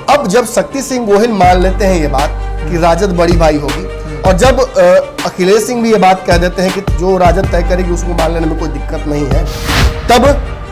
अब जब शक्ति सिंह गोहिल मान लेते हैं ये बात कि राजद बड़ी भाई होगी, और जब अखिलेश सिंह भी ये बात कह देते हैं कि जो राजद तय करेगी उसको मान लेने में कोई दिक्कत नहीं है, तब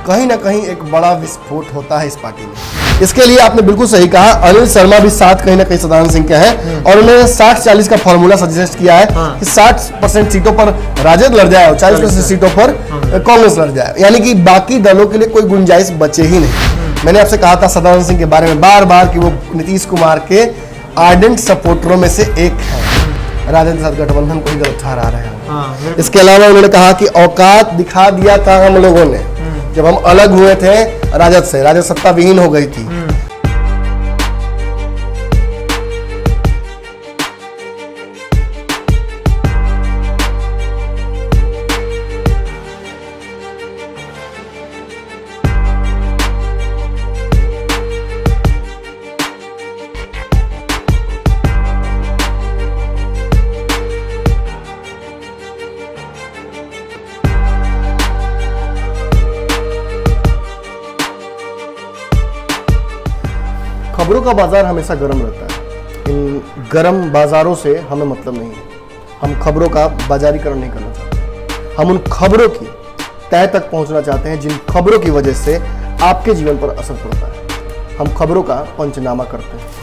कहीं ना कहीं एक बड़ा विस्फोट होता है इस पार्टी में। इसके लिए आपने बिल्कुल सही कहा, अनिल शर्मा भी साथ कहीं ना कहीं सदानंद सिंह के हैं, और उन्होंने 60-40 का फॉर्मूला सजेस्ट किया है कि 60% सीटों पर राजद लड़ जाए और 40% सीटों पर कांग्रेस लड़ जाए, यानी कि बाकी दलों के लिए कोई गुंजाइश बचे ही नहीं। मैंने आपसे कहा था सदानंद सिंह के बारे में बार बार कि वो नीतीश कुमार के आर्डेंट सपोर्टरों में से एक है, राजद के साथ गठबंधन को ही गलत ठहरा रहे हैं। इसके अलावा उन्होंने कहा कि औकात दिखा दिया था हम लोगों ने जब हम अलग हुए थे राजद से, राजद सत्ता विहीन हो गई थी। खबरों का बाजार हमेशा गर्म रहता है, इन गर्म बाजारों से हमें मतलब नहीं है। हम खबरों का बाजारीकरण नहीं करना चाहते, हम उन खबरों की तह तक पहुंचना चाहते हैं जिन खबरों की वजह से आपके जीवन पर असर पड़ता है। हम खबरों का पंचनामा करते हैं।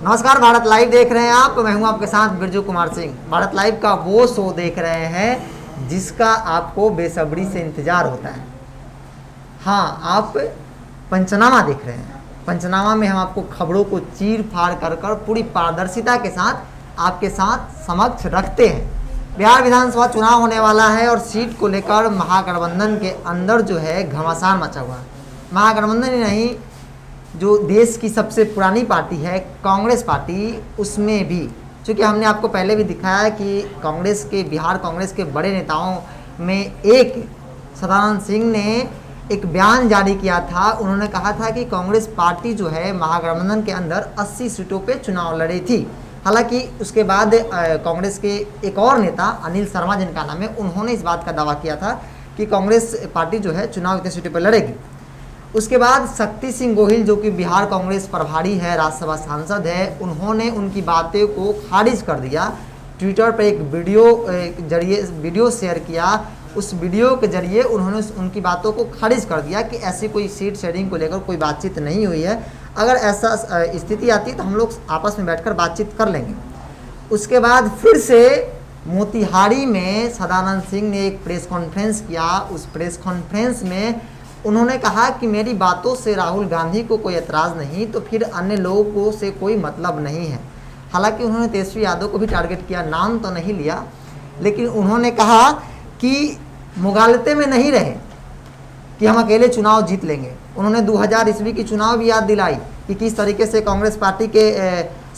नमस्कार, भारत लाइव देख रहे हैं आप, मैं हूं आपके साथ बिरजू कुमार सिंह। भारत लाइव का वो शो देख रहे हैं जिसका आपको बेसब्री से इंतजार होता है। हाँ, आप पंचनामा देख रहे हैं। पंचनामा में हम आपको खबरों को चीर फाड़ कर पूरी पारदर्शिता के साथ आपके साथ समक्ष रखते हैं। बिहार विधानसभा चुनाव होने वाला है और सीट को लेकर महागठबंधन के अंदर जो है घमासान मचा हुआ है। महागठबंधन ही नहीं, जो देश की सबसे पुरानी पार्टी है कांग्रेस पार्टी, उसमें भी, चूँकि हमने आपको पहले भी दिखाया कि कांग्रेस के, बिहार कांग्रेस के बड़े नेताओं में एक सदानंद सिंह ने एक बयान जारी किया था। उन्होंने कहा था कि कांग्रेस पार्टी जो है महागठबंधन के अंदर 80 सीटों पे चुनाव लड़ी थी। हालांकि उसके बाद कांग्रेस के एक और नेता अनिल शर्मा जिनका नाम है, उन्होंने इस बात का दावा किया था कि कांग्रेस पार्टी जो है चुनाव इतने सीटों पर लड़ेगी। उसके बाद शक्ति सिंह गोहिल जो कि बिहार कांग्रेस प्रभारी है, राज्यसभा सांसद है, उन्होंने उनकी बातें को खारिज कर दिया। ट्विटर पर एक वीडियो शेयर किया। उस वीडियो के जरिए उन्होंने उनकी बातों को खारिज कर दिया कि ऐसी कोई सीट शेयरिंग को लेकर कोई बातचीत नहीं हुई है। अगर ऐसा स्थिति आती तो हम लोग आपस में बैठकर बातचीत कर लेंगे। उसके बाद फिर से मोतिहारी में सदानंद सिंह ने एक प्रेस कॉन्फ्रेंस किया। उस प्रेस कॉन्फ्रेंस में उन्होंने कहा कि मेरी बातों से राहुल गांधी को कोई एतराज़ नहीं, तो फिर अन्य लोगों से कोई मतलब नहीं है। हालांकि उन्होंने तेजस्वी यादव को भी टारगेट किया, नाम तो नहीं लिया, लेकिन उन्होंने कहा कि मुगालते में नहीं रहे कि हम अकेले चुनाव जीत लेंगे। उन्होंने 2000 ईस्वी की चुनाव भी याद दिलाई कि किस तरीके से कांग्रेस पार्टी के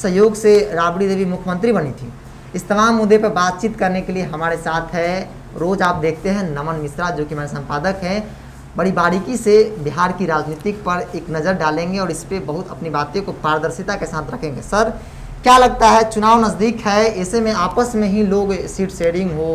सहयोग से राबड़ी देवी मुख्यमंत्री बनी थी। इस तमाम मुद्दे पर बातचीत करने के लिए हमारे साथ है, रोज़ आप देखते हैं, नमन मिश्रा, जो कि हमारे संपादक हैं। बड़ी बारीकी से बिहार की राजनीति पर एक नज़र डालेंगे और इस पर बहुत अपनी बातें को पारदर्शिता के साथ रखेंगे। सर, क्या लगता है, चुनाव नज़दीक है, ऐसे में आपस में ही लोग सीट शेयरिंग हो,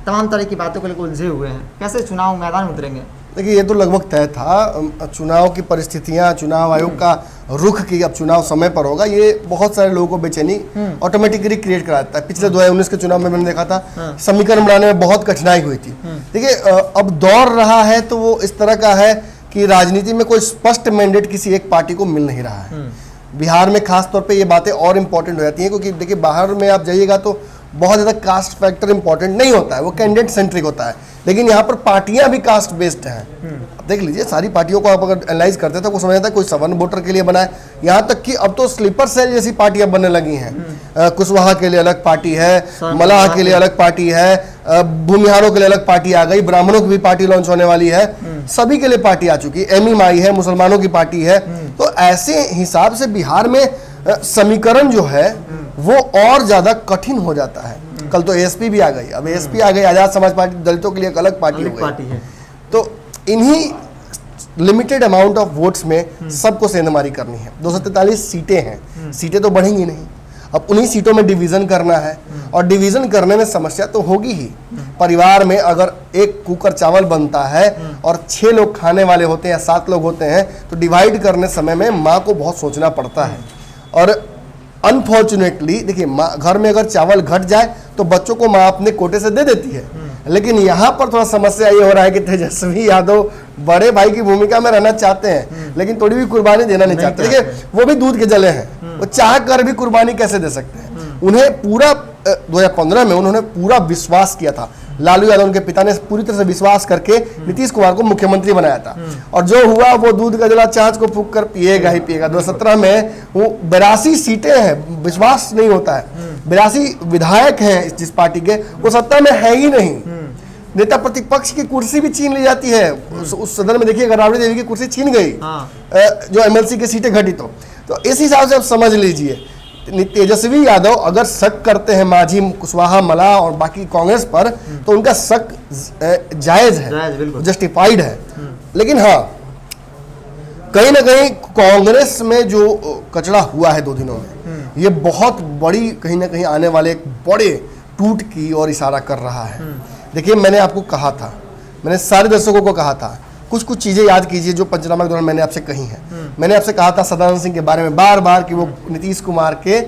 तमाम तरह की बातों को लेकर उलझे हुए हैं, कैसे चुनाव मैदान में उतरेंगे? देखिए, ये तो लगभग तय था। चुनाव की परिस्थितियां, चुनाव आयोग का रुख की अब चुनाव समय पर होगा, ये बहुत सारे लोगों को बेचैनी ऑटोमेटिकली क्रिएट कराता है। पिछले 2019 के चुनाव में मैंने देखा था समीकरण बनाने में बहुत कठिनाई हुई थी। देखिए, अब दौर रहा है तो वो इस तरह का है कि राजनीति में कोई स्पष्ट मैंडेट किसी एक पार्टी को मिल नहीं रहा है। बिहार में खास तौर पे ये बातें और इम्पोर्टेंट हो जाती हैं, क्योंकि देखिए बाहर में आप जाइएगा तो बहुत ज़्यादा कास्ट फैक्टर इंपॉर्टेंट नहीं होता है, वो कैंडिडेट सेंट्रिक होता है। लेकिन यहाँ पर पार्टियां भी कास्ट बेस्ड हैं। अब देख लीजिए, सारी पार्टियों को आप अगर एनालाइज करते तो वो समझ आता है कोई सवर्ण वोटर के लिए बना है, यहाँ तक कि अब तो स्लीपर सेल जैसी पार्टियां बनने लगी हैं। कुशवाहा के लिए अलग पार्टी है, मलाह के लिए अलग पार्टी है, भूमिहारों के लिए अलग पार्टी आ गई, ब्राह्मणों की भी पार्टी लॉन्च होने वाली है, सभी के लिए पार्टी आ चुकी है, एमईएमआई है, मुसलमानों की पार्टी है। तो ऐसे हिसाब से बिहार में समीकरण जो है वो और ज्यादा कठिन हो जाता है। कल तो एएसपी भी आ गई, अब एएसपी आ गई, आजाद समाज पार्टी दलितों के लिए एक अलग पार्टी हो गई। तो इन्हीं लिमिटेड अमाउंट ऑफ वोट्स में सबको सेंधमारी करनी है। 243 सीटें हैं, सीटें तो बढ़ेंगी नहीं। अब उन्हीं सीटों में डिवीजन करना है, और डिवीजन करने में समस्या तो होगी ही। परिवार में अगर एक कुकर चावल बनता है और 6 लोग खाने वाले होते हैं या 7 लोग होते हैं, तो डिवाइड करने समय में माँ को बहुत सोचना पड़ता है। और अनफॉर्चुनेटली देखिए, माँ घर में अगर चावल घट जाए तो बच्चों को माँ अपने कोटे से दे देती है, लेकिन यहाँ पर थोड़ा समस्या ये हो रहा है कि तेजस्वी यादव बड़े भाई की भूमिका में रहना चाहते हैं, लेकिन थोड़ी भी कुर्बानी देना नहीं चाहते। देखिए, वो भी दूध के जले हैं, वो चाह कर भी कुर्बानी कैसे दे सकते हैं। उन्हें पूरा 2015 में उन्होंने पूरा विश्वास किया था, लालू यादव उनके पिता ने पूरी तरह से विश्वास करके नीतीश कुमार को मुख्यमंत्री बनाया था, और जो हुआ वो दूध का जला छाछ को फूंक कर पिएगा ही पिएगा। 2017 में वो 82 सीटें हैं, विश्वास नहीं होता है, 82 विधायक हैं जिस पार्टी के, वो सत्ता में है ही नहीं। नेता प्रतिपक्ष की कुर्सी भी छीन ली जाती है उस सदन में। देखिए, अगर राबड़ी देवी की कुर्सी छीन गई, जो एमएलसी की सीटें घटी, तो इस हिसाब से आप समझ लीजिए, तेजस्वी यादव अगर शक करते हैं मांझी, कुशवाहा, मला और बाकी कांग्रेस पर, तो उनका शक जायज है, जस्टिफाइड है। लेकिन हाँ, कहीं ना कहीं कांग्रेस में जो कचरा हुआ है 2 दिनों में, ये बहुत बड़ी कहीं ना कहीं आने वाले एक बड़े टूट की ओर इशारा कर रहा है। देखिए, मैंने आपको कहा था, मैंने सारे दर्शकों को कहा था, कुछ चीज़ें याद कीजिए जो पंचनामा के दौरान मैंने आपसे कही हैं। मैंने आपसे कहा था सदानंद सिंह के बारे में बार बार कि वो नीतीश कुमार के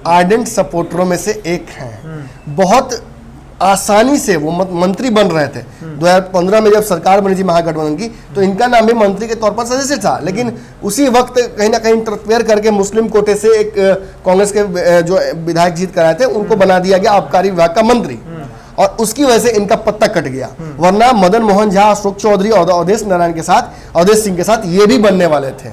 आर्डेंट सपोर्टरों में से एक हैं। बहुत आसानी से वो मंत्री बन रहे थे। 2015 में जब सरकार बनी थी महागठबंधन की, तो इनका नाम भी मंत्री के तौर पर सदस्य था, लेकिन उसी वक्त कहीं ना कहीं इंटरफेयर करके मुस्लिम कोटे से एक कांग्रेस के जो विधायक जीत कराए थे, उनको बना दिया गया आबकारी विभाग का मंत्री, और उसकी वजह से इनका पत्ता कट गया। वरना मदन मोहन झा, अशोक चौधरी और अवधेश नारायण के साथ, अवधेश सिंह के साथ ये भी बनने वाले थे,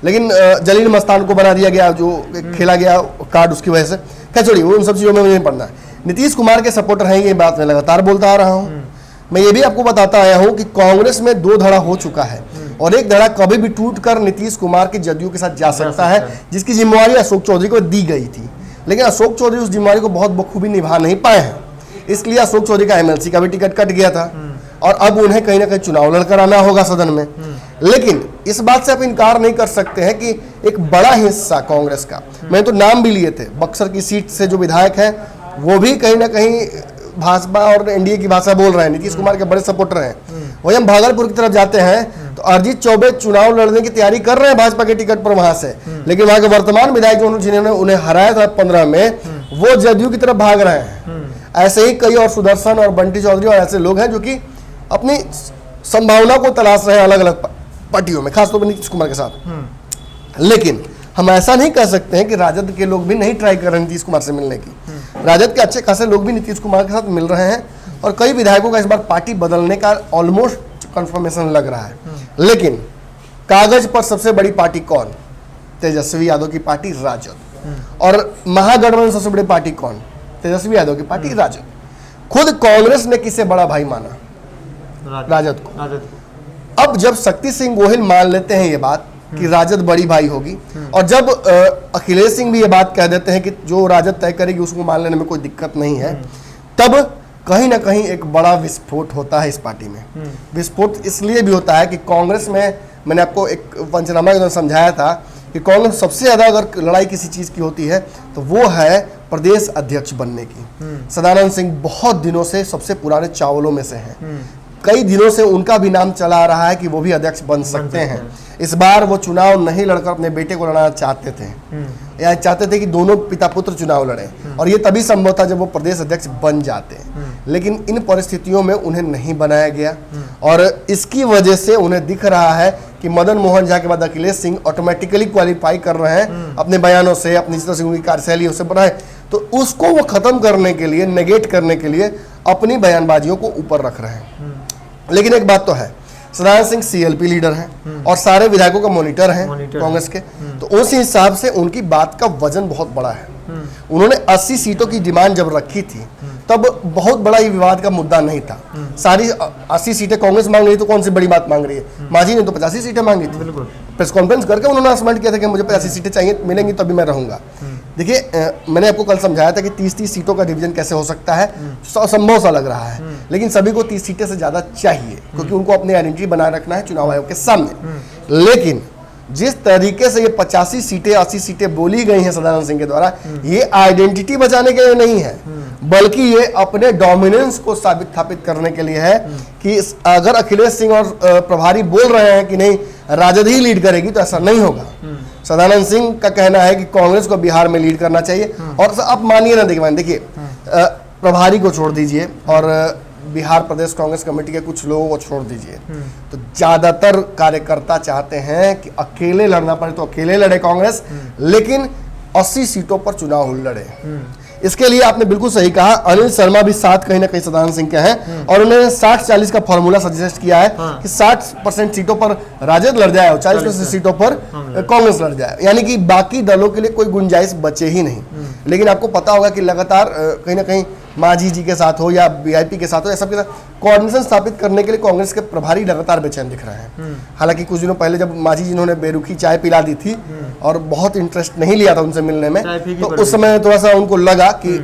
लेकिन जलील मस्तान को बना दिया गया, जो खेला गया कार्ड उसकी वजह से। क्या छोड़िए, उन सब चीजों में मुझे नहीं पढ़ना है। नीतीश कुमार के सपोर्टर हैं, ये बात मैं लगातार बोलता आ रहा हूँ। मैं ये भी आपको बताता आया हूँ कि कांग्रेस में 2 धड़ा हो चुका है, और एक धड़ा कभी भी टूटकर नीतीश कुमार के जदयू के साथ जा सकता है, जिसकी जिम्मेवारी अशोक चौधरी को दी गई थी, लेकिन अशोक चौधरी उस जिम्मेवारी को बहुत बखूबी निभा नहीं पाए हैं। इसलिए अशोक चौधरी का एमएलसी का भी टिकट कट गया था, और अब उन्हें कहीं ना कहीं चुनाव लड़कर आना होगा सदन में। लेकिन इस बात से आप इनकार नहीं कर सकते हैं कि एक बड़ा हिस्सा कांग्रेस का, मैंने तो नाम भी लिए थे, बक्सर की सीट से जो विधायक हैं, वो भी कहीं ना कहीं भाजपा और एनडीए की भाषा बोल रहे हैं, नीतीश कुमार के बड़े सपोर्टर हैं। वही हम भागलपुर की तरफ जाते हैं तो अरिजीत चौबे चुनाव लड़ने की तैयारी कर रहे हैं भाजपा के टिकट पर वहां से, लेकिन वहां के वर्तमान विधायक जिन्होंने उन्हें हराया था 15 में, वो जदयू की तरफ भाग रहे हैं। ऐसे ही कई और सुदर्शन और बंटी चौधरी और ऐसे लोग हैं जो कि अपनी संभावना को तलाश रहे हैं अलग अलग पार्टियों में, खासतौर पर नीतीश कुमार के साथ। लेकिन हम ऐसा नहीं कह सकते हैं कि राजद के लोग भी नहीं ट्राई कर रहे हैं नीतीश कुमार से मिलने की। राजद के अच्छे खासे लोग भी नीतीश कुमार के साथ मिल रहे हैं, और कई विधायकों का इस बार पार्टी बदलने का ऑलमोस्ट कंफर्मेशन लग रहा है। लेकिन कागज पर सबसे बड़ी पार्टी कौन? तेजस्वी यादव की पार्टी राजद। और महागठबंधन सबसे बड़ी पार्टी कौन? तेजस्वी यादव की पार्टी राजद। खुद कांग्रेस ने किसे बड़ा भाई माना? राजद को। अब जब शक्ति सिंह गोहिल मान लेते हैं ये बात कि राजद बड़ी भाई होगी, और जब अखिलेश सिंह भी ये बात कह देते हैं कि जो राजद तय करेगी उसको मान लेने में कोई दिक्कत नहीं है, तब कहीं ना कहीं एक बड़ा विस्फोट होता है इस पार्टी में। विस्फोट इसलिए भी होता है कि कांग्रेस में, मैंने आपको एक पंचनामा के दौरान समझाया था कि कांग्रेस सबसे ज्यादा अगर लड़ाई किसी चीज की होती है तो वो है प्रदेश अध्यक्ष बनने की। सदानंद सिंह बहुत दिनों से सबसे पुराने चावलों में से हैं, कई दिनों से उनका भी नाम चला आ रहा है कि वो भी अध्यक्ष बन सकते हैं। इस बार वो चुनाव नहीं लड़कर अपने बेटे को लड़ाना चाहते थे, या चाहते थे कि दोनों पिता पुत्र चुनाव लड़े, और ये तभी संभव था जब वो प्रदेश अध्यक्ष बन जाते। लेकिन इन परिस्थितियों में उन्हें नहीं बनाया गया, और इसकी वजह से उन्हें दिख रहा है कि मदन मोहन झा के बाद अखिलेश सिंह ऑटोमेटिकली क्वालिफाई कर रहे हैं अपने बयानों से, अपनी जिस तरह से उनकी कार्यशैली से बनाए, तो उसको वो खत्म करने के लिए, नेगेट करने के लिए अपनी बयानबाजियों को ऊपर रख रहे हैं। लेकिन एक बात तो है, सदानंद सिंह सीएलपी लीडर हैं और सारे विधायकों का मॉनिटर हैं कांग्रेस के, तो उस हिसाब से उनकी बात का वजन बहुत बड़ा है। उन्होंने 80 सीटों की डिमांड जब रखी थी तब बहुत बड़ा ये विवाद का मुद्दा नहीं था। सारी 80 सीटें कांग्रेस मांग रही, तो कौन सी बड़ी बात मांग रही है? मांझी ने तो 85 सीटें मांगी थी। प्रेस कॉन्फ्रेंस करके उन्होंने अनाउंसमेंट किया था कि मुझे 85 सीटें चाहिए, मिलेंगी तभी मैं रहूंगा। देखिए, मैंने आपको कल समझाया था कि 30-30 सीटों का डिवीजन कैसे हो सकता है, असंभव सा लग रहा है, लेकिन सभी को 30 सीटें से ज्यादा चाहिए, क्योंकि उनको अपनी आइडेंटिटी बनाए रखना है चुनाव आयोग के सामने। लेकिन जिस तरीके से ये 85 सीटें 80 सीटें बोली गई हैं सदानंद सिंह के द्वारा, ये आइडेंटिटी बचाने के लिए नहीं है, बल्कि ये अपने डोमिनेंस को स्थापित करने के लिए है कि अगर अखिलेश सिंह और प्रभारी बोल रहे हैं कि नहीं राजद ही लीड करेगी, तो ऐसा नहीं होगा। सदानंद सिंह का कहना है कि कांग्रेस को बिहार में लीड करना चाहिए। और आप मानिए ना, देखिए प्रभारी को छोड़ दीजिए और बिहार प्रदेश कांग्रेस कमेटी के कुछ लोगों को छोड़ दीजिए, तो ज्यादातर कार्यकर्ता चाहते हैं कि अकेले लड़ना पड़े तो अकेले लड़े कांग्रेस, लेकिन 80 सीटों पर चुनाव लड़े। इसके लिए आपने बिल्कुल सही कहा, अनिल शर्मा भी साथ कहीं ना कहीं सदानंद सिंह के हैं और उन्होंने 60-40 का फॉर्मूला सजेस्ट किया है कि 60% सीटों पर राजद लड़ जाए और 40% सीटों पर कांग्रेस लड़ जाए, यानी कि बाकी दलों के लिए कोई गुंजाइश बचे ही नहीं। लेकिन आपको पता होगा कि लगातार कहीं ना कहीं मांझी जी के साथ हो या वीआईपी के साथ हो, या सबके साथ कोऑर्डिनेशन स्थापित करने के लिए कांग्रेस के प्रभारी लगातार बेचैन दिख रहे हैं। हालांकि कुछ दिनों पहले जब मांझी जी ने बेरुखी चाय पिला दी थी और बहुत इंटरेस्ट नहीं लिया था उनसे मिलने में, तो उस समय थोड़ा सा उनको लगा कि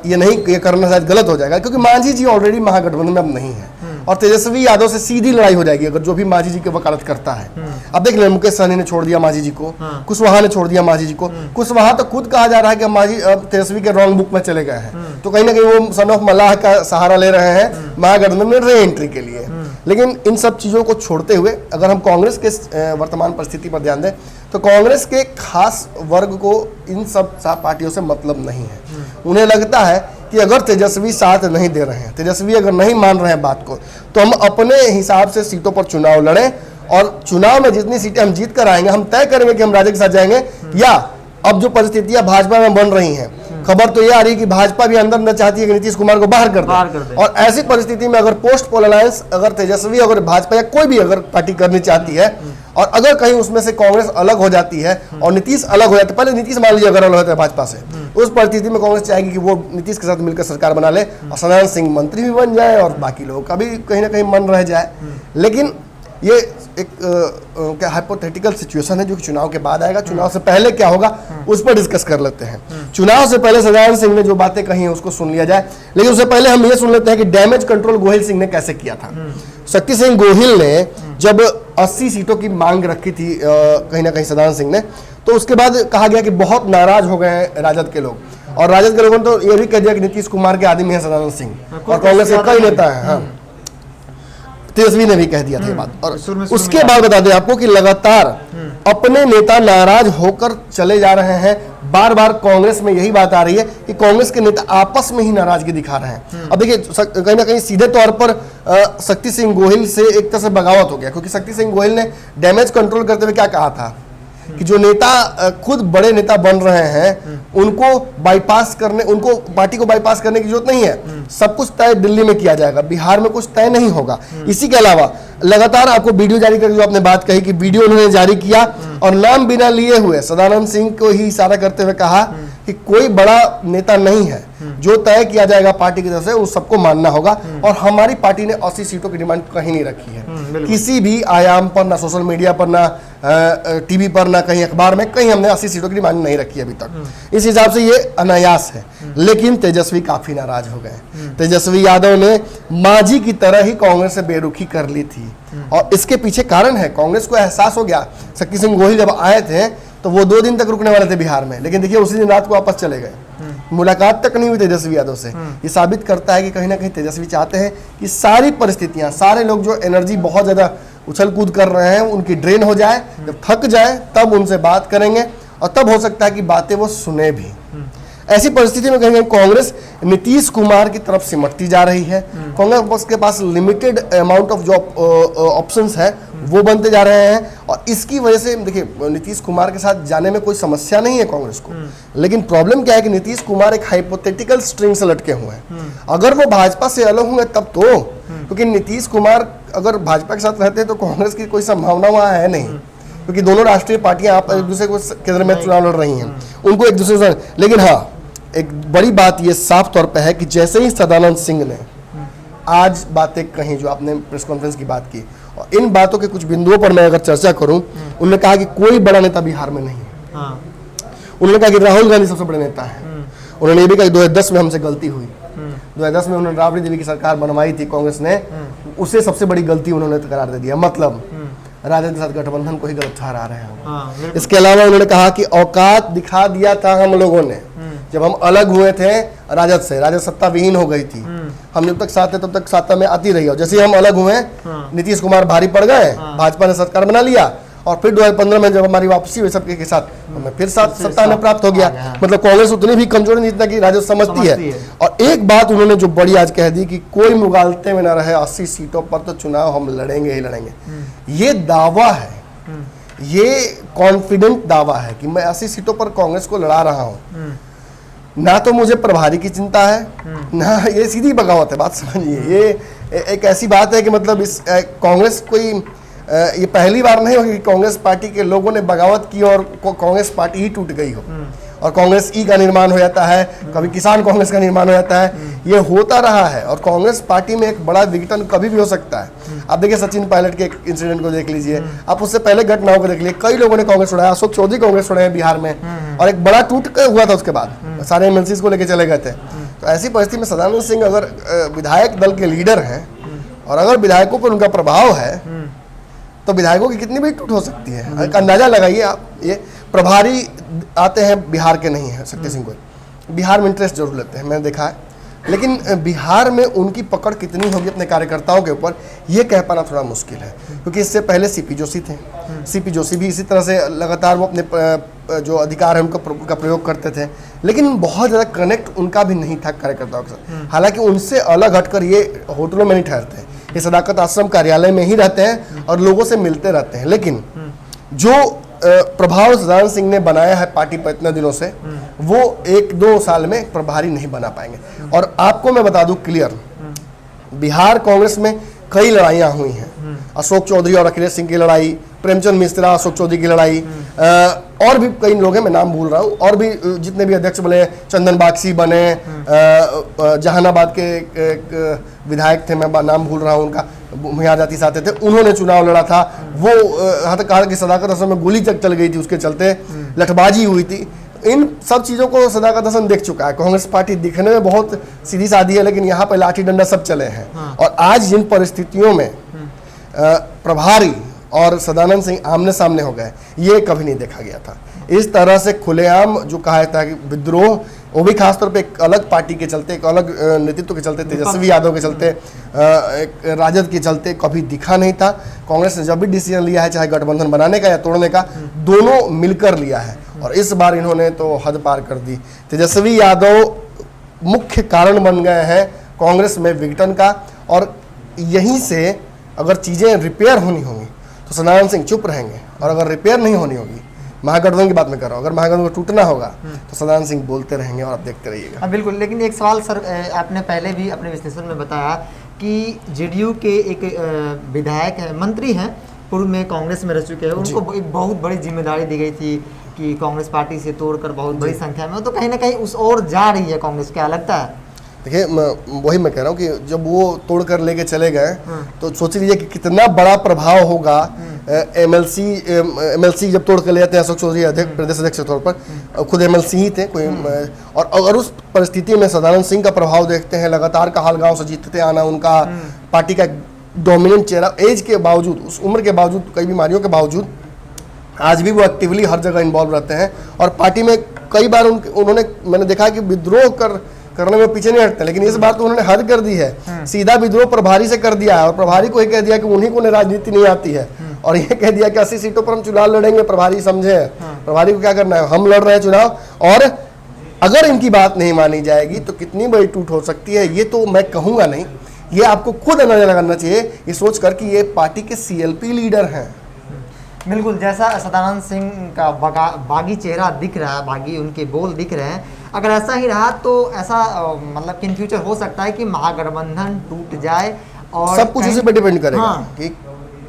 ये करना शायद गलत हो जाएगा, क्योंकि मांझी जी ऑलरेडी महागठबंधन में अब नहीं है और तेजस्वी यादव से सीधी लड़ाई हो जाएगी अगर जो भी मांझी जी की वकालत करता है। अब देख लें, मुकेश सहनी ने छोड़ दिया मांझी जी को, कुशवाहा ने छोड़ दिया मांझी जी को। कुशवाहा तो खुद कहा जा रहा है कि मांझी तेजस्वी के रॉन्ग बुक में चले गए हैं, तो कहीं ना कहीं वो सन ऑफ मल्लाह का सहारा ले रहे हैं महागठबंधन में री एंट्री के लिए। लेकिन इन सब चीजों को छोड़ते हुए अगर हम कांग्रेस के वर्तमान परिस्थिति पर ध्यान दें, तो कांग्रेस के खास वर्ग को इन सब पार्टियों से मतलब नहीं है। उन्हें लगता है कि अगर तेजस्वी साथ नहीं दे रहे हैं, तेजस्वी अगर नहीं मान रहे हैं बात को, तो हम अपने हिसाब से सीटों पर चुनाव लड़ें और चुनाव में जितनी सीटें हम जीत कर आएंगे, हम तय करेंगे कि हम राजद के साथ जाएंगे। या अब जो परिस्थितियां भाजपा में बन रही हैं, खबर तो ये आ रही है कि भाजपा भी अंदर न चाहती है कि नीतीश कुमार को बाहर कर दे। और ऐसी परिस्थिति में अगर पोस्ट पोल अलायंस अगर तेजस्वी अगर भाजपा या कोई भी अगर पार्टी करनी चाहती है और अगर कहीं उसमें से कांग्रेस अलग हो जाती है और नीतीश अलग हो जाता है, पहले नीतीश मान लीजिए अगर अलग होता है भाजपा से, उस परिस्थिति में कांग्रेस चाहेगी कि वो नीतीश के साथ मिलकर सरकार बना ले और सदानंद सिंह मंत्री भी बन जाए और बाकी लोगों का भी कहीं ना कहीं मन रह जाए। लेकिन ये एक क्या हाइपोथेटिकल सिचुएशन है जो कि चुनाव के बाद आएगा। चुनाव से पहले क्या होगा उस पर डिस्कस कर लेते हैं। चुनाव से पहले सदानंद सिंह ने जो बातें कही हैं उसको सुन लिया जाए, लेकिन उससे पहले हम ये सुन लेते हैं कि डैमेज कंट्रोल गोहिल सिंह ने कैसे किया था। शक्ति सिंह गोहिल ने जब 80 सीटों की मांग रखी थी कहीं ना कहीं सदानंद सिंह ने, तो उसके बाद कहा गया कि बहुत नाराज हो गए हैं राजद के लोग, और राजद के लोगों ने तो ये भी कह दिया कि नीतीश कुमार के आदमी है सदानंद सिंह और कांग्रेस का ही नेता है। हाँ, तेजस्वी ने भी कह दिया था ये बात। और उसके बाद बता दें आपको कि लगातार अपने नेता नाराज होकर चले जा रहे हैं। बार बार कांग्रेस में यही बात आ रही है कि कांग्रेस के नेता आपस में ही नाराजगी दिखा रहे हैं। अब देखिए कहीं ना कहीं सीधे तौर पर शक्ति सिंह गोहिल से एक तरह से बगावत हो गया, क्योंकि शक्ति सिंह गोहिल ने डैमेज कंट्रोल करते हुए क्या कहा था कि जो नेता खुद बड़े नेता बन रहे हैं उनको बाईपास करने, उनको पार्टी को बाईपास करने की जरूरत नहीं है, सब कुछ तय दिल्ली में किया जाएगा, बिहार में कुछ तय नहीं होगा। इसी के अलावा लगातार आपको वीडियो जारी करके जो आपने बात कही कि वीडियो उन्होंने जारी किया और नाम बिना लिए हुए सदानंद सिंह को ही इशारा करते हुए कहा कि कोई बड़ा नेता नहीं है, जो तय किया जाएगा पार्टी की तरफ से उस सबको मानना होगा। और हमारी पार्टी ने 80 सीटों की डिमांड कहीं नहीं रखी है, किसी भी आयाम पर, ना सोशल मीडिया पर, ना टीवी पर, ना कहीं अखबार में, कहीं हमने 80 सीटों की डिमांड नहीं रखी अभी तक। इस हिसाब से ये अनायास है। लेकिन तेजस्वी काफी नाराज हो गए। तेजस्वी यादव ने मांझी की तरह ही कांग्रेस से बेरुखी कर ली थी और इसके पीछे कारण है, कांग्रेस को एहसास हो गया। शक्ति सिंह गोहिल जब आए थे तो वो 2 दिन तक रुकने वाले थे बिहार में, लेकिन देखिए उसी दिन रात को वापस चले गए, मुलाकात तक नहीं हुई तेजस्वी यादव से। ये साबित करता है कि कहीं ना कहीं तेजस्वी चाहते हैं कि सारी परिस्थितियां, सारे लोग जो एनर्जी बहुत ज्यादा उछल कूद कर रहे हैं उनकी ड्रेन हो जाए, जब थक जाए तब उनसे बात करेंगे और तब हो सकता है कि बातें वो सुने भी। ऐसी परिस्थिति में कहीं कांग्रेस नीतीश कुमार की तरफ सिमटती जा रही है। कांग्रेस के पास लिमिटेड अमाउंट ऑफ जो ऑप्शंस है वो बनते जा रहे हैं और इसकी वजह से देखिए नीतीश कुमार के साथ जाने में कोई समस्या नहीं है कांग्रेस को, लेकिन प्रॉब्लम क्या है कि नीतीश कुमार एक हाइपोथेटिकल स्ट्रिंग से लटके हुए हैं। अगर वो भाजपा से अलग होंगे तब तो, क्योंकि नीतीश कुमार अगर भाजपा के साथ रहते हैं तो कांग्रेस की कोई संभावना वहाँ है नहीं, क्योंकि दोनों राष्ट्रीय पार्टियां आप एक दूसरे को केंद्र में चुनाव लड़ रही हैं, उनको एक दूसरे से। लेकिन हाँ, एक बड़ी बात ये साफ तौर पे है कि जैसे ही सदानंद सिंह ने आज बातें कही, जो आपने प्रेस कॉन्फ्रेंस की बात की, और इन बातों के कुछ बिंदुओं पर मैं अगर चर्चा करूं, उन्होंने कहा कि कोई बड़ा नेता बिहार में नहीं है। उन्होंने कहा कि राहुल गांधी सबसे बड़े नेता है। उन्होंने ये भी कहा 2010 में हमसे गलती हुई, 2010 में उन्होंने राबड़ी देवी की सरकार बनवाई थी कांग्रेस ने, उसे सबसे बड़ी गलती उन्होंने करार दे दिया। मतलब राजद के साथ गठबंधन को ही गलत ठहरा रहे हैं। हाँ, बिल्कुल। इसके अलावा उन्होंने कहा कि औकात दिखा दिया था हम लोगों ने जब हम अलग हुए थे राजद से, राजद सत्ता विहीन हो गई थी, हम जब तक साथ थे तब तक सत्ता में आती रही, और जैसे ही हम अलग हुए नीतीश कुमार भारी पड़ गए, भाजपा ने सरकार बना लिया, और फिर 2015 में जब हमारी वापसी हुई सबके के साथ, हमें फिर साथ सत्ता में प्राप्त हो गया। मतलब कांग्रेस उतनी भी कमजोर नहीं जितना कि राजद समझती है। और एक बात उन्होंने जो बड़ी आज कह दी कि कोई मुगालते में न रहे, 80 सीटों पर तो चुनाव हम लड़ेंगे ही लड़ेंगे। ये दावा है, ये कॉन्फिडेंट दावा है कि मैं 80 सीटों पर कांग्रेस को लड़ा रहा हूँ। ना तो मुझे प्रभारी की चिंता है, ना ये सीधी बगावत है, बात समझिए। ये एक ऐसी बात है कि मतलब इस कांग्रेस कोई ये पहली बार नहीं होगी कि कांग्रेस पार्टी के लोगों ने बगावत की और कांग्रेस पार्टी ही टूट गई हो और कांग्रेस ई का निर्माण हो जाता है, कभी किसान कांग्रेस का निर्माण हो जाता है। ये होता रहा है और कांग्रेस पार्टी में एक बड़ा विघटन कभी भी हो सकता है। आप देखिए सचिन पायलट के एक इंसिडेंट को देख लीजिए, आप उससे पहले घटनाओं को देख लीजिए, कई लोगों ने कांग्रेस उड़ाया, अशोक चौधरी कांग्रेस उड़ाए बिहार में, और एक बड़ा टूट हुआ था उसके बाद, सारे एमएलसी को लेकर चले गए थे। तो ऐसी परिस्थिति में सदानंद सिंह अगर विधायक दल के लीडर हैं और अगर विधायकों पर उनका प्रभाव है तो विधायकों की कितनी भी टूट हो सकती है। एक अंदाजा लगाइए आप, ये प्रभारी आते हैं बिहार के नहीं है शक्ति सिंह को, बिहार में इंटरेस्ट जरूर लेते हैं, मैंने देखा है, लेकिन बिहार में उनकी पकड़ कितनी होगी अपने कार्यकर्ताओं के ऊपर, ये कह पाना थोड़ा मुश्किल है। क्योंकि इससे पहले सीपी जोशी थे, सीपी जोशी भी इसी तरह से लगातार वो अपने जो अधिकार है उनका प्रयोग करते थे, लेकिन बहुत ज़्यादा कनेक्ट उनका भी नहीं था कार्यकर्ताओं के साथ। हालांकि उनसे अलग हटकर ये होटलों में नहीं ठहरते, ये सदाकत आश्रम कार्यालय में ही रहते हैं और लोगों से मिलते रहते हैं। लेकिन जो प्रभाव सदानंद सिंह ने बनाया है पार्टी पर इतने दिनों से, वो 1-2 साल में प्रभारी नहीं बना पाएंगे। और आपको मैं बता दूं क्लियर, बिहार कांग्रेस में कई लड़ाइयां हुई हैं, अशोक चौधरी और अखिलेश सिंह की लड़ाई, प्रेमचंद मिश्रा अशोक चौधरी की लड़ाई, और भी कई लोग हैं, मैं नाम भूल रहा हूँ, और भी जितने भी अध्यक्ष बने, चंदन बागसी बने, जहानाबाद के एक विधायक थे, मैं नाम भूल रहा हूँ उनका, यहाँ जाति से आते थे, उन्होंने चुनाव लड़ा था। वो यहाँ तक कहा कि सदाकत आश्रम में गोली तक चल गई थी, उसके चलते लठबाजी हुई थी। इन सब चीज़ों को सदाकत आश्रम देख चुका है। कांग्रेस पार्टी दिखने में बहुत सीधी सादी है, लेकिन यहाँ पर लाठी डंडा सब चले हैं। और आज जिन परिस्थितियों में प्रभारी और सदानंद सिंह आमने सामने हो गए, ये कभी नहीं देखा गया था। इस तरह से खुलेआम जो कहा था कि विद्रोह, वो भी खासतौर पे एक अलग पार्टी के चलते, एक अलग नेतृत्व के चलते, तेजस्वी यादव के चलते, एक राजद के चलते कभी दिखा नहीं था। कांग्रेस ने जब भी डिसीजन लिया है, चाहे गठबंधन बनाने का या तोड़ने का, दोनों मिलकर लिया है, और इस बार इन्होंने तो हद पार कर दी। तेजस्वी यादव मुख्य कारण बन गए हैं कांग्रेस में विघटन का, और यहीं से अगर चीज़ें रिपेयर होनी होंगी तो सदानंद सिंह चुप रहेंगे, और अगर रिपेयर नहीं होनी होगी, महागठबंधन की बात मैं कर रहा हूँ, अगर महागठबंधन को टूटना होगा तो सदानंद सिंह बोलते रहेंगे और आप देखते रहिएगा। हाँ बिल्कुल, लेकिन एक सवाल सर, आपने पहले भी अपने विश्लेषण में बताया कि जेडीयू के एक विधायक है, मंत्री हैं, पूर्व में कांग्रेस में रह चुके हैं, उनको एक बहुत बड़ी जिम्मेदारी दी गई थी कि कांग्रेस पार्टी से तोड़कर बहुत बड़ी संख्या में, तो कहीं ना कहीं उस ओर जा रही है कांग्रेस, क्या लगता है? देखिए, वही मैं कह रहा हूँ कि जब वो तोड़ कर लेके चले गए तो सोच लीजिए कि कितना बड़ा प्रभाव होगा। एमएलसी जब तोड़ कर ले जाते हैं, अशोक चौधरी प्रदेश अध्यक्ष के तौर पर खुद एमएलसी ही थे कोई, और अगर उस परिस्थिति में सदानंद सिंह का प्रभाव देखते हैं, लगातार कहालगांव से जीतते आना, उनका पार्टी का डोमिनेंट चेहरा, एज के बावजूद, उस उम्र के बावजूद, कई बीमारियों के बावजूद आज भी वो एक्टिवली हर जगह इन्वॉल्व रहते हैं, और पार्टी में कई बार उन्होंने, मैंने देखा कि विद्रोह करने में पीछे नहीं हटते, लेकिन इस बार तो उन्होंने हद कर दी है, सीधा विद्रोह प्रभारी से कर दिया है, और प्रभारी को ही कह दिया कि उन्हीं को राजनीति नहीं आती है, और ये कह दिया कि 80 सीटों पर हम चुनाव लड़ेंगे। प्रभारी समझे, प्रभारी को क्या करना है, हम लड़ रहे हैं चुनाव, और अगर इनकी बात नहीं मानी जाएगी तो कितनी बड़ी टूट हो सकती है, ये तो मैं कहूँगा नहीं, ये आपको खुद अंदाजा लगाना चाहिए, ये सोच कर कि ये पार्टी के सीएलपी लीडर हैं। बिल्कुल, जैसा सदानंद सिंह का बागी चेहरा दिख रहा है, बागी उनके बोल दिख रहे हैं, अगर ऐसा ही रहा तो ऐसा मतलब कि इन फ्यूचर हो सकता है कि महागठबंधन टूट जाए, और सब कुछ उसी पर डिपेंड करेगा। हाँ। कि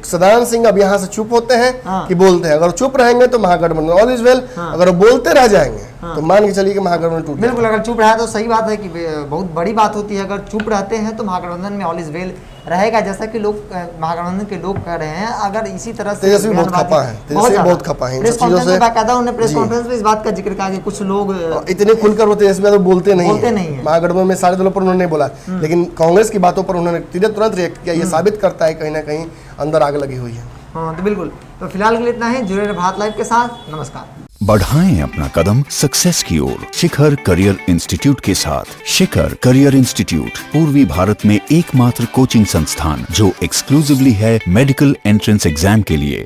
सदानंद सिंह अब यहाँ से चुप होते हैं कि बोलते हैं। अगर चुप रहेंगे तो महागठबंधन ऑल इज वेल, अगर वो बोलते रह जाएंगे तो मान के चलिए कि महागठबंधन टूट। बिल्कुल, अगर चुप रहा तो सही बात है कि बहुत बड़ी बात होती है, अगर चुप रहते हैं तो महागठबंधन में ऑल इज वेल रहेगा, जैसा कि लोग महागठबंधन के लोग कह रहे हैं। अगर इसी तरह से तेजस्वी बहुत खपा है, बहुत खपा है प्रेस कॉन्फ्रेंस में बाकायदा उन्होंने प्रेस कॉन्फ्रेंस में इस बात का जिक्र कहा कि कुछ लोग इतने खुलकर वो तेजस्वी यादव बोलते नहीं है। महागठबंधन में सारे दलों पर उन्होंने नहीं बोला, लेकिन कांग्रेस की बातों पर उन्होंने तुरंत रिएक्ट किया। ये साबित करता है कहीं ना कहीं अंदर आग लगी हुई है। हाँ तो बिल्कुल, तो फिलहाल के लिए इतना है। जुड़े रहे भारत लाइव के साथ। नमस्कार। बढ़ाएं अपना कदम सक्सेस की ओर शिखर करियर इंस्टीट्यूट के साथ। शिखर करियर इंस्टीट्यूट पूर्वी भारत में एकमात्र कोचिंग संस्थान जो एक्सक्लूसिवली है मेडिकल एंट्रेंस एग्जाम के लिए।